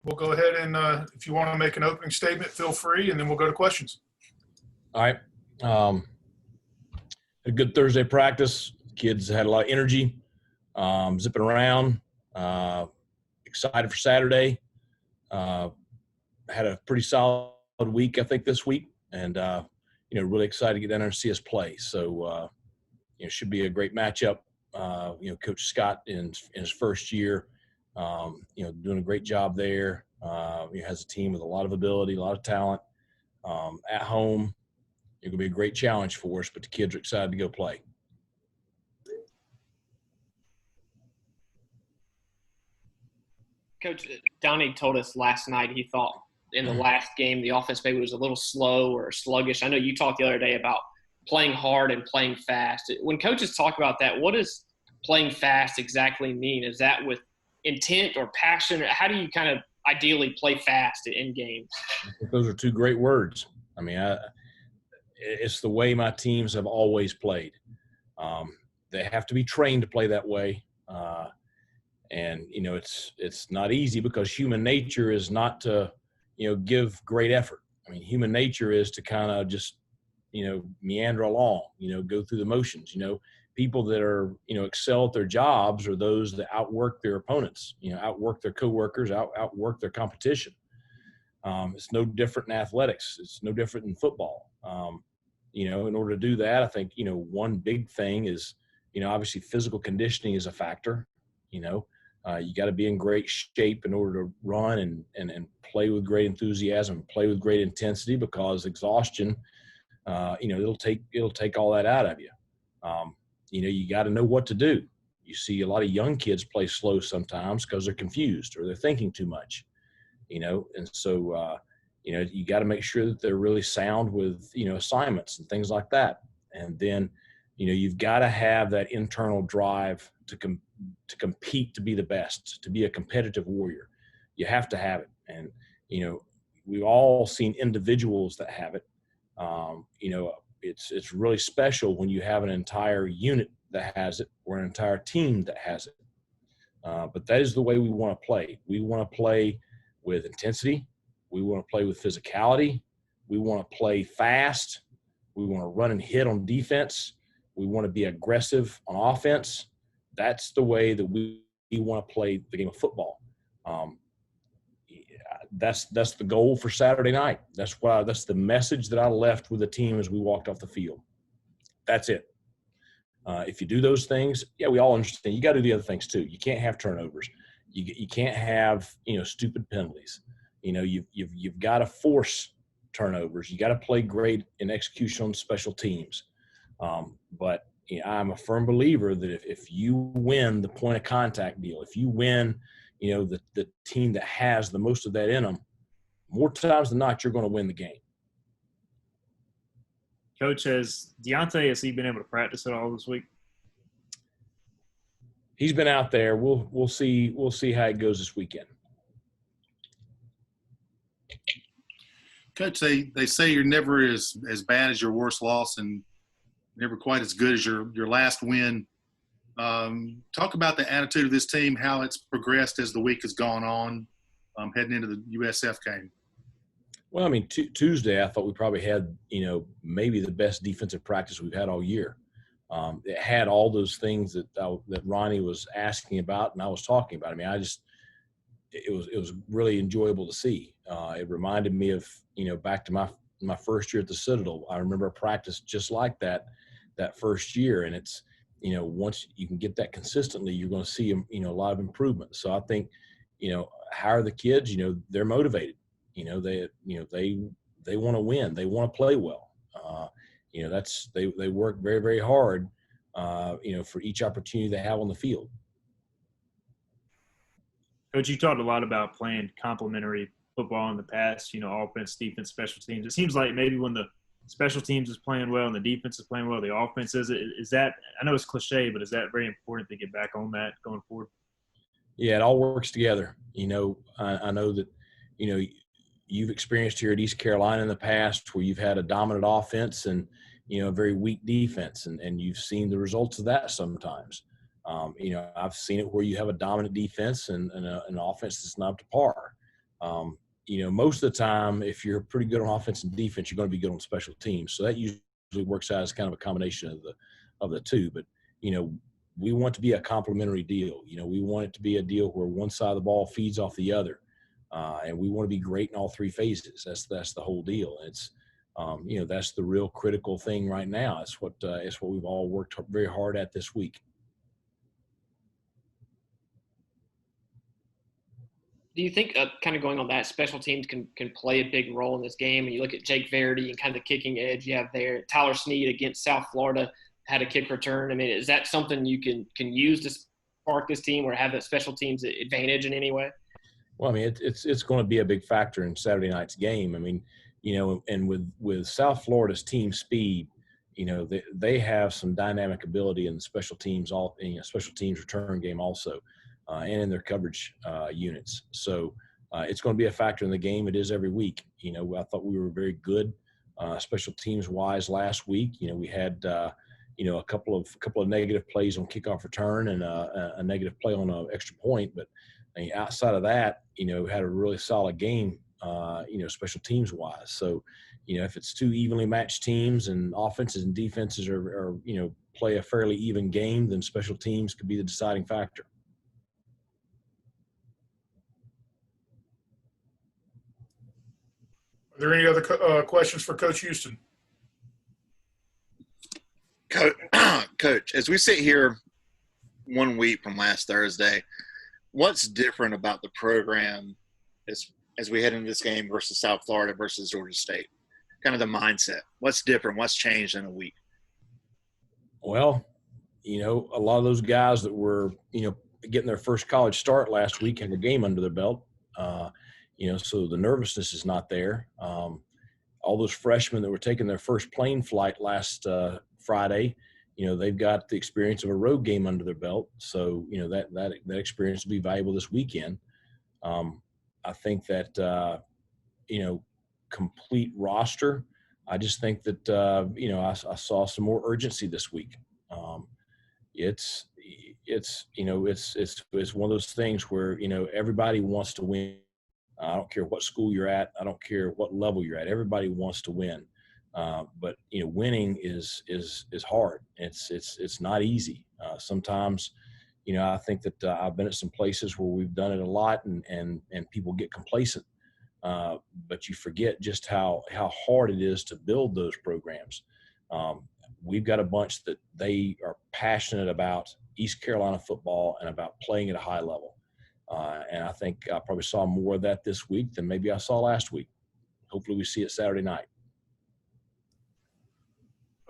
we'll go ahead and if you want to make an opening statement, feel free, and then we'll go to questions. All right. A good Thursday practice. Kids had a lot of energy, zipping around. Excited for Saturday. Had a pretty solid week, I think, this week, and really excited to get down there and see us play. So, should be a great matchup. Coach Scott in his first year, doing a great job there. He has a team with a lot of ability, a lot of talent. At home, it's going to be a great challenge for us, but the kids are excited to go play. Coach, Donnie told us last night he thought in the last game the offense maybe was a little slow or sluggish. I know you talked the other day about playing hard and playing fast. When coaches talk about that, what does playing fast exactly mean? Is that with intent or passion? How do you kind of ideally play fast in games? I think those are two great words. I mean, it's the way my teams have always played. They have to be trained to play that way. And it's not easy because human nature is not to, give great effort. I mean, human nature is to kind of just, meander along, go through the motions. People that are, excel at their jobs are those that outwork their opponents, outwork their coworkers, outwork their competition. It's no different in athletics. It's no different in football. In order to do that, I think, one big thing is, obviously physical conditioning is a factor. You got to be in great shape in order to run and play with great enthusiasm, play with great intensity, because exhaustion, it'll take all that out of you. You got to know what to do. You see a lot of young kids play slow sometimes because they're confused or they're thinking too much, and so, you got to make sure that they're really sound with, assignments and things like that. And then, you've got to have that internal drive to compete, to be the best, to be a competitive warrior. You have to have it. And, we've all seen individuals that have it. It's really special when you have an entire unit that has it or an entire team that has it. But that is the way we want to play. We want to play with intensity. We want to play with physicality. We want to play fast. We want to run and hit on defense. We want to be aggressive on offense. That's the way that we want to play the game of football. That's the goal for Saturday night. That's the message that I left with the team as we walked off the field. That's it. If you do those things, we all understand. You got to do the other things too. You can't have turnovers. You can't have stupid penalties. You've got to force turnovers. You got to play great in execution on special teams. But I'm a firm believer that if you win the point of contact deal, if you win, the team that has the most of that in them, more times than not, you're going to win the game. Coach, has he been able to practice at all this week? He's been out there. We'll see how it goes this weekend. Coach, they say you're never as bad as your worst loss and never quite as good as your last win. Talk about the attitude of this team, how it's progressed as the week has gone on, heading into the USF game. Well, I mean, Tuesday I thought we probably had, maybe the best defensive practice we've had all year. It had all those things that Ronnie was asking about and I was talking about. I mean, it was really enjoyable to see. It reminded me of, back to my first year at the Citadel. I remember a practice just like that first year. And it's, once you can get that consistently, you're going to see, a lot of improvement. So I think, how are the kids? They're motivated. They want to win. They want to play well. They work very, very hard, for each opportunity they have on the field. Coach, you talked a lot about playing complementary football in the past, offense, defense, special teams. It seems like maybe when the special teams is playing well and the defense is playing well, the offense is that, I know it's cliche, but is that very important to get back on that going forward? Yeah, it all works together. I know that, you've experienced here at East Carolina in the past where you've had a dominant offense and, a very weak defense, and you've seen the results of that sometimes. I've seen it where you have a dominant defense and an offense that's not up to par. Most of the time, if you're pretty good on offense and defense, you're going to be good on special teams. So that usually works out as kind of a combination of the two. But, we want to be a complementary deal. We want it to be a deal where one side of the ball feeds off the other. And we want to be great in all three phases. That's the whole deal. It's, that's the real critical thing right now. It's what we've all worked very hard at this week. Do you think, kind of going on that, special teams can play a big role in this game? And you look at Jake Verity and kind of the kicking edge you have there. Tyler Snead against South Florida had a kick return. I mean, is that something you can use to spark this team or have that special teams advantage in any way? Well, I mean, it's going to be a big factor in Saturday night's game. I mean, and with South Florida's team speed, they have some dynamic ability in the special teams, special teams return game also, and in their coverage units. So it's going to be a factor in the game. It is every week. I thought we were very good special teams wise last week. We had a couple of negative plays on kickoff return and a negative play on an extra point, but outside of that, had a really solid game, special teams wise. So, if it's two evenly matched teams and offenses and defenses are play a fairly even game, then special teams could be the deciding factor. Are there any other questions for Coach Houston? Coach, as we sit here 1 week from last Thursday, what's different about the program as we head into this game versus South Florida versus Georgia State? Kind of the mindset. What's different? What's changed in a week? Well, a lot of those guys that were, getting their first college start last week had a game under their belt. So the nervousness is not there. All those freshmen that were taking their first plane flight last Friday, they've got the experience of a road game under their belt. So, that experience will be valuable this weekend. I think that, complete roster, I just think that, I saw some more urgency this week. It's one of those things where, everybody wants to win. I don't care what school you're at. I don't care what level you're at. Everybody wants to win. But winning is hard. It's not easy. Sometimes, I think that I've been at some places where we've done it a lot, and people get complacent. But you forget just how hard it is to build those programs. We've got a bunch that they are passionate about East Carolina football and about playing at a high level. And I think I probably saw more of that this week than maybe I saw last week. Hopefully we see it Saturday night.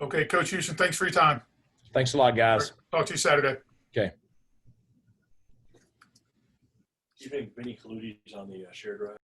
Okay, Coach Houston, thanks for your time. Thanks a lot, guys. Talk to you Saturday. Okay. Do you think Vinny Coluti's on the share drive?